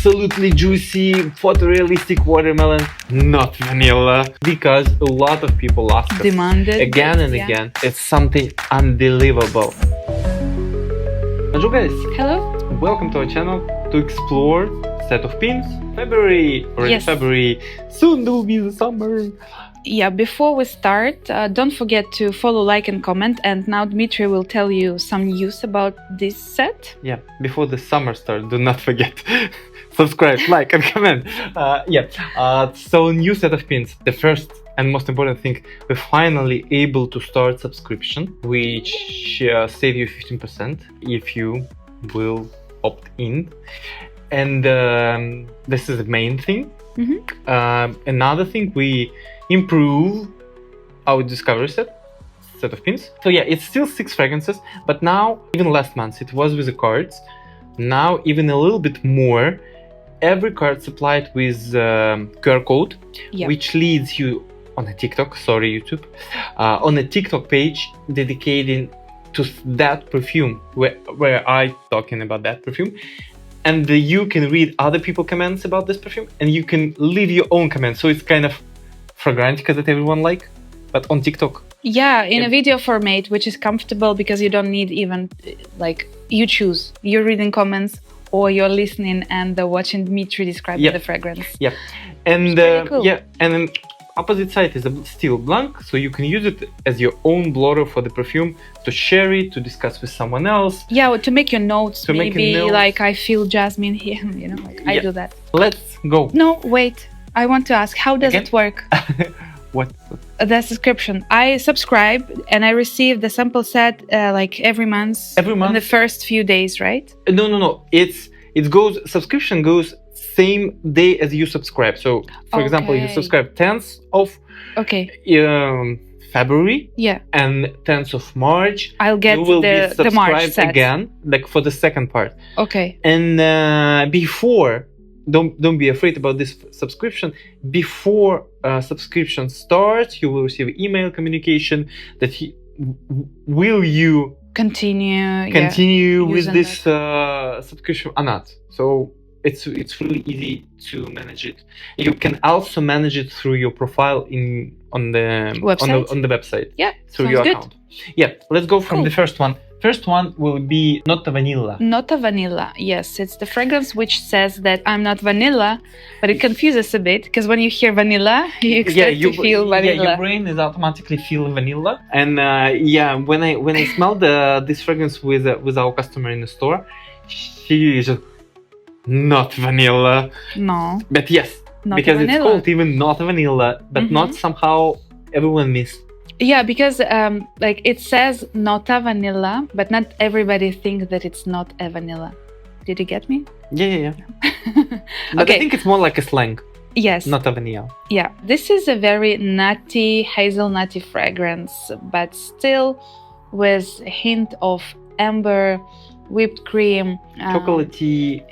absolutely juicy, photorealistic watermelon, not vanilla, because a lot of people ask us Demanded again and again. It's something unbelievable. Bonjour guys. Hello. Welcome to our channel to explore set of pins. February, already Yes. February, soon there will be the summer. Yeah, before we start, don't forget to follow, like, and comment. And now Dmitry will tell you some news about this set. Yeah, before the summer starts, do not forget subscribe, like, and comment. So new set of pins. The first and most important thing, we're finally able to start subscription, which save you 15% if you will opt in. And this is the main thing. Another thing, we improve our discovery set of pins. So yeah, it's still 6 fragrances, but now, even last month it was with the cards, now even a little bit more. Every card supplied with QR code, which leads you on a TikTok, sorry YouTube, on a TikTok page dedicated to that perfume, where I talking about that perfume. And you can read other people's comments about this perfume, and you can leave your own comments. So it's kind of fragrantica that everyone like, but on TikTok. Yeah, in a video format, which is comfortable because you don't need even, like, you choose. You're reading comments or you're listening and watching Dmitry describe the fragrance. Yeah, and cool. and then opposite side is still blank, so you can use it as your own blotter for the perfume, to share it, to discuss with someone else. Yeah, to make your notes, to maybe make notes. Like I feel Jasmine here, you know, like I do that. Let's go. No, wait. I want to ask, how does it work? What? The subscription. I subscribe and I receive the sample set like every month. Every month. In the first few days, right? No. Subscription goes same day as you subscribe. So, for example, you subscribe 10th of February, and 10th of March. I'll get you will be the March set again, like for the second part. Okay. And before, don't be afraid about this subscription. Before subscription starts, you will receive email communication that will you continue with this subscription or not. So it's really easy to manage it. You can also manage it through your profile on the website. Yeah, through your account. Yeah, let's go from the first one. First one will be Nota Vanille. Nota Vanille, yes. It's the fragrance which says that I'm not vanilla, but it confuses a bit, because when you hear vanilla, you expect to feel vanilla. Yeah, your brain is automatically feel vanilla. And when I smelled this fragrance with our customer in the store, she is just not vanilla. No. But yes, because it's called even Nota Vanille, but not somehow everyone missed. Yeah, because like it says Nota Vanilla, but not everybody thinks that it's not a vanilla. Did you get me? Yeah. But I think it's more like a slang. Yes. Nota Vanilla. Yeah, this is a very nutty, hazelnutty fragrance, but still with a hint of amber, whipped cream, chocolatey.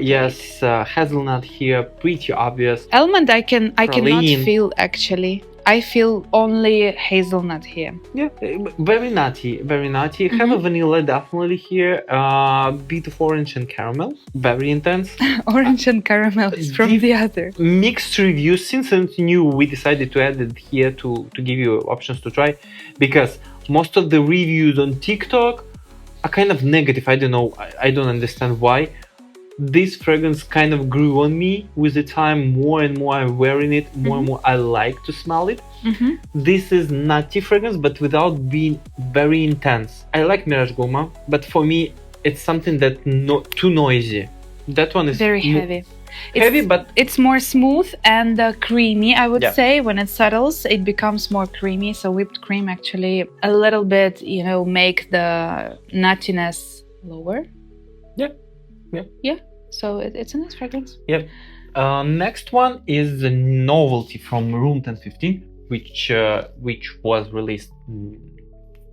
Yes, hazelnut here, pretty obvious. Almond, I cannot feel actually. I feel only hazelnut here. Yeah, very nutty. Have a vanilla definitely here. Bit of orange and caramel, very intense. Orange and caramel is from the other. Mixed reviews. Since something new, we decided to add it here to give you options to try, because most of the reviews on TikTok are kind of negative. I don't know. I don't understand why. This fragrance kind of grew on me with the time. More and more I'm wearing it, more and more I like to smell it. This is nutty fragrance, but without being very intense. I like Ménage gourmand, but for me it's something that not too noisy. That one is very heavy. But it's more smooth and creamy, I would say. When it settles, it becomes more creamy. So whipped cream actually a little bit, make the nuttiness lower. Yeah. So it's a nice fragrance. Yeah. Next one is the novelty from Room 1015, which was released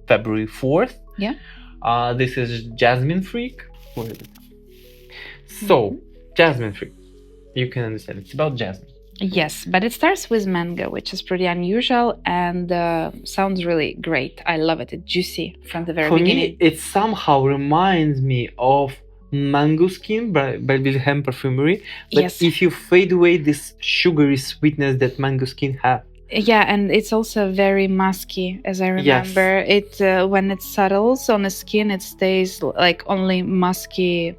February 4th. Yeah. This is Jasmine Freak. What is it? So, Jasmine Freak. You can understand it's about jasmine. Yes, but it starts with mango, which is pretty unusual and sounds really great. I love it. It's juicy from the very beginning. For me, it somehow reminds me of Mango Skin by Wilhelm Perfumery. But Yes. if you fade away this sugary sweetness that Mango Skin has. Yeah, and it's also very musky, as I remember. It when it settles on the skin, it stays like only musky,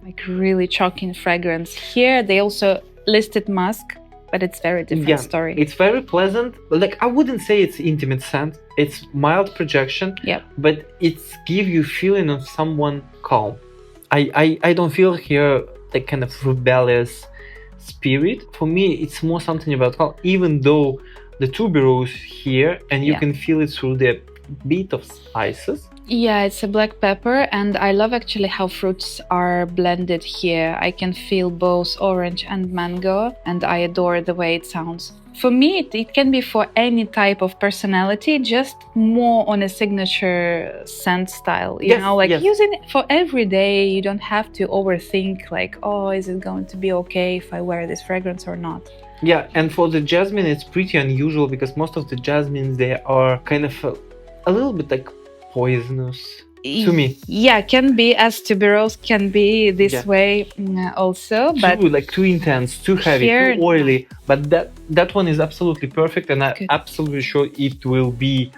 like really choking fragrance. Here they also listed musk, but it's very different story. It's very pleasant. Like I wouldn't say it's intimate scent. It's mild projection. Yep. But it's give you feeling of someone calm. I don't feel here like kind of rebellious spirit. For me, it's more something about calm. Even though the tuberose here, and you can feel it through the bit of spices. Yeah, it's a black pepper, and I love actually how fruits are blended here. I can feel both orange and mango, and I adore the way it sounds. For me, it can be for any type of personality, just more on a signature scent style, you know, like using it for every day. You don't have to overthink like, oh, is it going to be okay if I wear this fragrance or not? Yeah, and for the jasmine, it's pretty unusual because most of the jasmines, they are kind of a little bit like poisonous to me. Yeah, can be, as tuberose can be this way also, but too intense, too heavy, too oily. But that one is absolutely perfect, and I'm absolutely sure it will be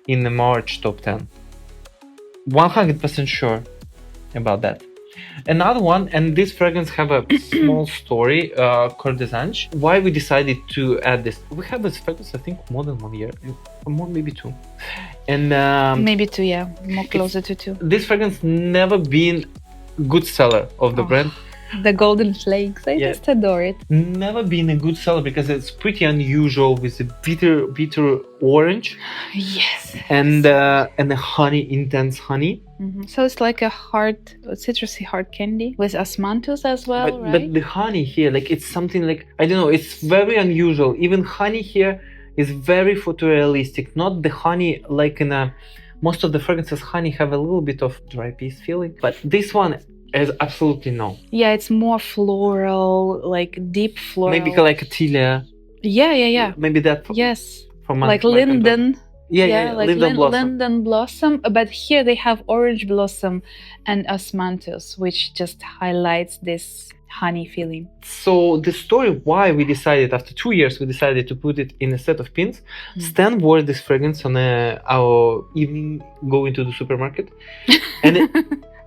in the March top 10. 100% sure about that. Another one, and this fragrance have a small story, Cœur des Anges. Why we decided to add this? We have this fragrance, I think, more than 1 year, more maybe 2. And maybe 2, yeah, more closer to 2. This fragrance never been good seller of the brand. The golden flakes, I just adore it. Never been a good seller because it's pretty unusual with a bitter orange. Yes. And a honey, intense honey. Mm-hmm. So it's like a citrusy hard candy with osmanthus as well, right? But the honey here, like it's something like, I don't know, it's very unusual. Even honey here is very photorealistic. Not the honey like in most of the fragrances, honey have a little bit of dry piece feeling. But this one is absolutely no. Yeah, it's more floral, like deep floral. Maybe like Atelier. Yeah. Maybe that. Yes. From like linden. Yeah, like linden blossom. But here they have orange blossom and osmanthus, which just highlights this honey feeling. So the story why we decided, after 2 years, we decided to put it in a set of pins. Stan wore this fragrance on our evening going to the supermarket. And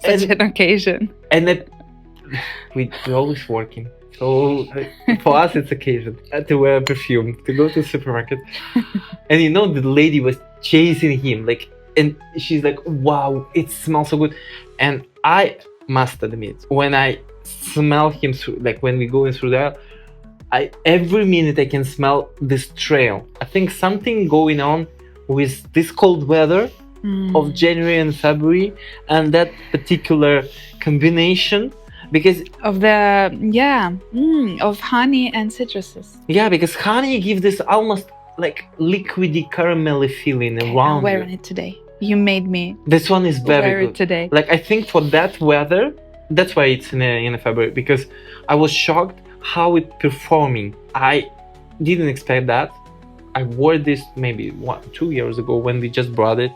Such an occasion. And we're always working. So for us, it's occasion to wear perfume, to go to the supermarket. And you know, the lady was chasing him, and she's like, wow, it smells so good. And I must admit, when I smell him through, when we go in through there, every minute I can smell this trail. I think something going on with this cold weather of January and February, and that particular combination, because of of honey and citruses. Yeah, because honey gives this almost like liquidy caramelly feeling around. I'm wearing it today. You made me. This one is very good today. I think for that weather, that's why it's in February, because I was shocked how it performing. I didn't expect that. I wore this maybe 2 years ago when we just brought it.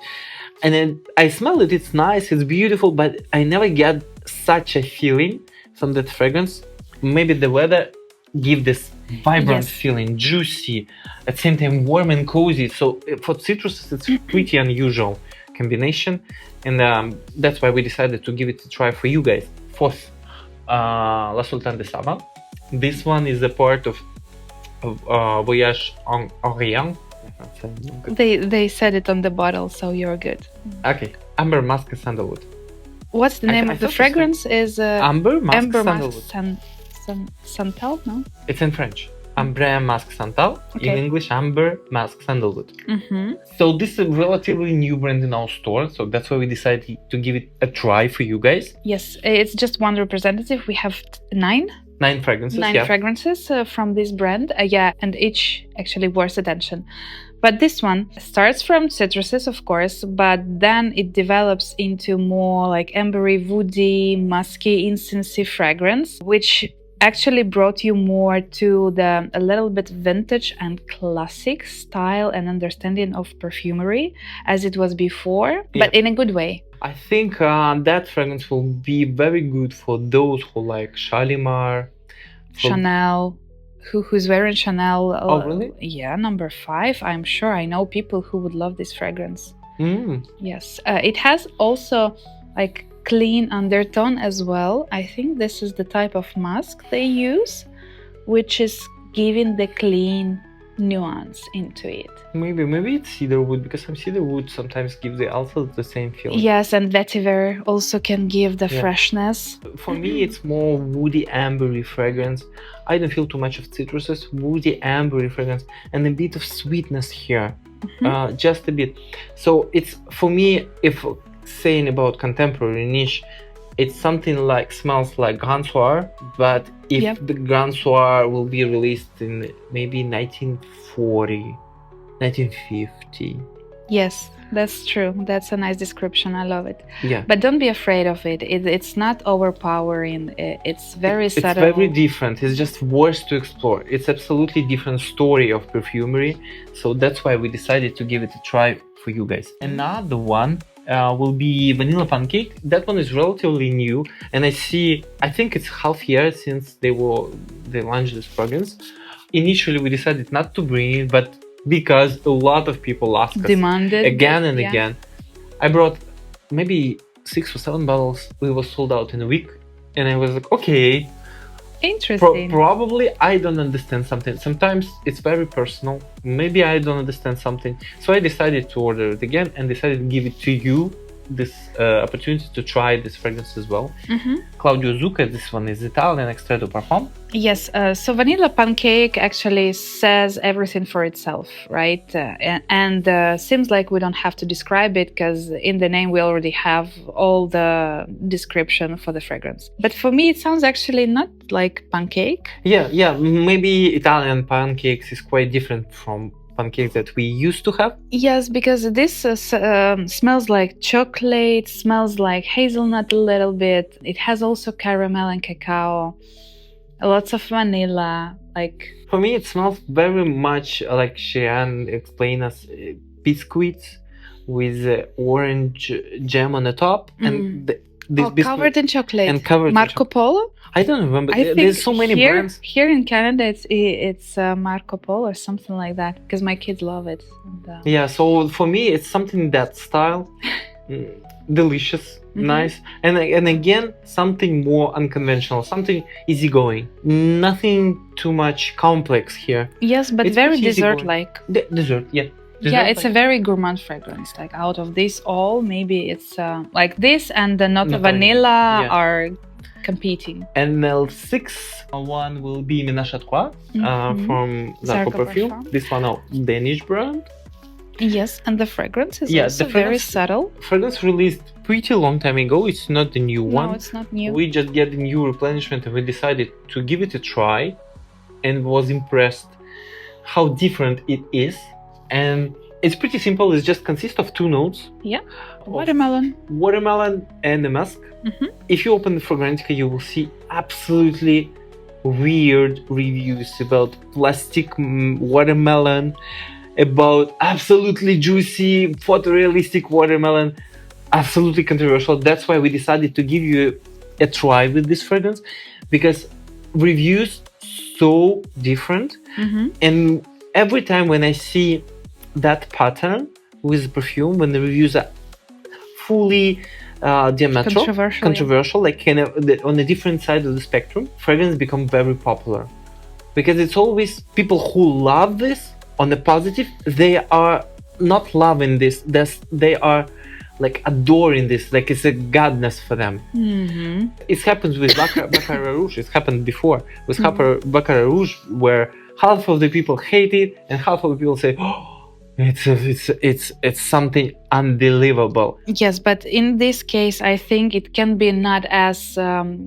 And then I smell it, it's nice, it's beautiful, but I never get such a feeling from that fragrance. Maybe the weather give this vibrant feeling, juicy, at the same time warm and cozy. So for citruses, it's pretty unusual combination. And that's why we decided to give it a try for you guys. Fourth, La Sultane de Saba. This one is a part of Voyage en Orient. They said it on the bottle, so you're good. Okay, Amber, Musk, and Sandalwood. What's the name of the fragrance? Is Amber, Musk, Sandalwood. Santal, no? It's in French. Ambre, Musk, Santal. In English, Amber, Musk, Sandalwood. So this is a relatively new brand in our store, so that's why we decided to give it a try for you guys. Yes, it's just one representative. We have 9 fragrances. 9 fragrances from this brand. And each actually worth attention. But this one starts from citruses, of course, but then it develops into more like ambery, woody, musky, incensey fragrance, which actually brought you more to a little bit vintage and classic style and understanding of perfumery as it was before, but in a good way. I think that fragrance will be very good for those who like Shalimar. Chanel. Who's wearing Chanel? Oh, really? Yeah, number 5. I'm sure I know people who would love this fragrance. Yes, it has also like clean undertone as well. I think this is the type of musk they use, which is giving the clean nuance into it. Maybe it's cedarwood, because some cedarwood sometimes gives also the same feeling. Yes, and vetiver also can give the freshness. For me, it's more woody ambery fragrance. I don't feel too much of citruses. Woody ambery fragrance and a bit of sweetness here, just a bit. So it's, for me, if saying about contemporary niche, it's something like, smells like Grand Soir, but if the Grand Soir will be released in maybe 1940, 1950. Yes, that's true. That's a nice description. I love it. Yeah. But don't be afraid of it. It's not overpowering. It's very subtle. It's very different. It's just worth to explore. It's absolutely different story of perfumery. So that's why we decided to give it a try for you guys. Another one will be Vanilla Pancake. That one is relatively new, and I think it's half year since they launched this fragrance. Initially, we decided not to bring it, but because a lot of people asked us demanded again and again, I brought maybe 6 or 7 bottles. We were sold out in a week, and I was like, okay. Interesting. Probably I don't understand something. Sometimes it's very personal. Maybe I don't understand something. So I decided to order it again and decided to give it to you, this opportunity to try this fragrance as well. Claudio Zucca, this one is Italian extrait de parfum. Yes, so Vanilla Pancake actually says everything for itself, right? And seems like we don't have to describe it because in the name we already have all the description for the fragrance. But for me, it sounds actually not like pancake. Yeah, maybe Italian pancakes is quite different from pancakes that we used to have. Yes, because this smells like chocolate, smells like hazelnut a little bit. It has also caramel and cacao. Lots of vanilla, like... For me, it smells very much like Cheyenne explained us, biscuits with orange jam on the top, and covered in chocolate. And covered Marco Polo? I don't remember. I think there's so many brands. Here in Canada, it's Marco Polo or something like that, because my kids love it. And, yeah, so for me, it's something that style, delicious, nice, and again, something more unconventional, something easygoing, nothing too much complex here. Yes, but it's very dessert-like. Dessert, yeah. Yeah, it's a very gourmand fragrance. Like out of this all, maybe it's like this and the Nota Vanilla are competing. And the 6th one will be Ménage à Trois from Zarco Perfume. This one, Danish brand. Yes, and the fragrance is also very subtle. Fragrance released pretty long time ago. It's not the new one. No, it's not new. We just get the new replenishment and we decided to give it a try and was impressed how different it is. And it's pretty simple. It just consists of 2 notes. Yeah, watermelon and the musk. If you open the Fragrantica, you will see absolutely weird reviews about plastic watermelon, about absolutely juicy photorealistic watermelon, absolutely controversial. That's why we decided to give you a try with this fragrance, because reviews so different, and every time when I see that pattern with perfume, when the reviews are fully diametral, controversial, like kind of on a different side of the spectrum, fragrances become very popular, because it's always people who love this on the positive. They are not loving this, they are like adoring this, like it's a godness for them. It happens with Baccarat Rouge. It's happened before with Baccarat Rouge, where half of the people hate it and half of the people say, oh, it's something unbelievable. Yes, but in this case, I think it can be not as the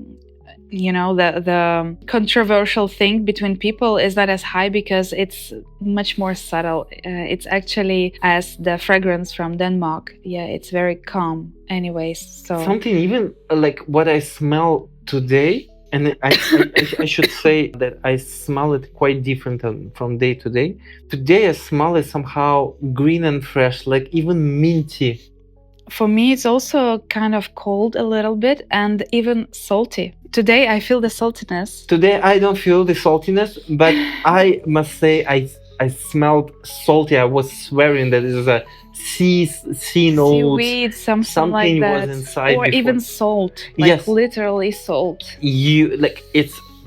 controversial thing between people is not as high, because it's much more subtle. It's actually as the fragrance from Denmark. Yeah, it's very calm. Anyways, so something even like what I smell today. And I should say that I smell it quite different from day to day. Today I smell it somehow green and fresh, like even minty. For me, it's also kind of cold a little bit and even salty. Today, I feel the saltiness. Today I don't feel the saltiness, but I must say I smelled salty. I was swearing that it was a sea note. Seaweed, something like that. Was inside or before. Even salt. Like Yes. Literally salt.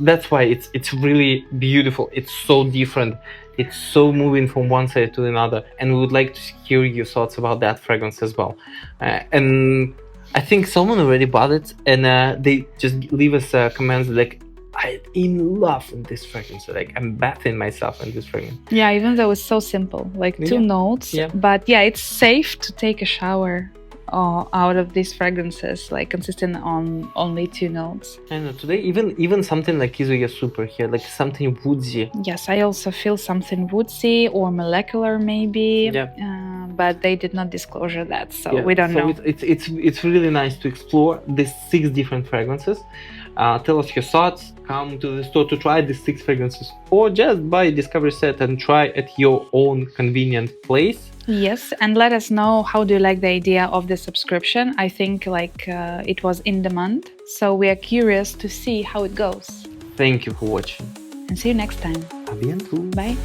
That's why it's really beautiful. It's so different. It's so moving from one side to another, and we would like to hear your thoughts about that fragrance as well. And I think someone already bought it, and they just leave us comments like, "I'm in love with this fragrance. Like I'm bathing myself in this fragrance." Yeah, even though it's so simple, like two notes. Yeah. But yeah, it's safe to take a shower out of these fragrances, like consisting on only 2 notes. I know today even something like Izuya Super here, like something woodsy. Yes, I also feel something woodsy or molecular maybe. Yeah. But they did not disclose that, so we don't know. It's really nice to explore these 6 different fragrances. Tell us your thoughts. Come to the store to try these 6 fragrances, or just buy a discovery set and try at your own convenient place. Yes, and let us know how do you like the idea of the subscription. I think it was in demand, so we are curious to see how it goes. Thank you for watching. And see you next time. A bientôt. Bye.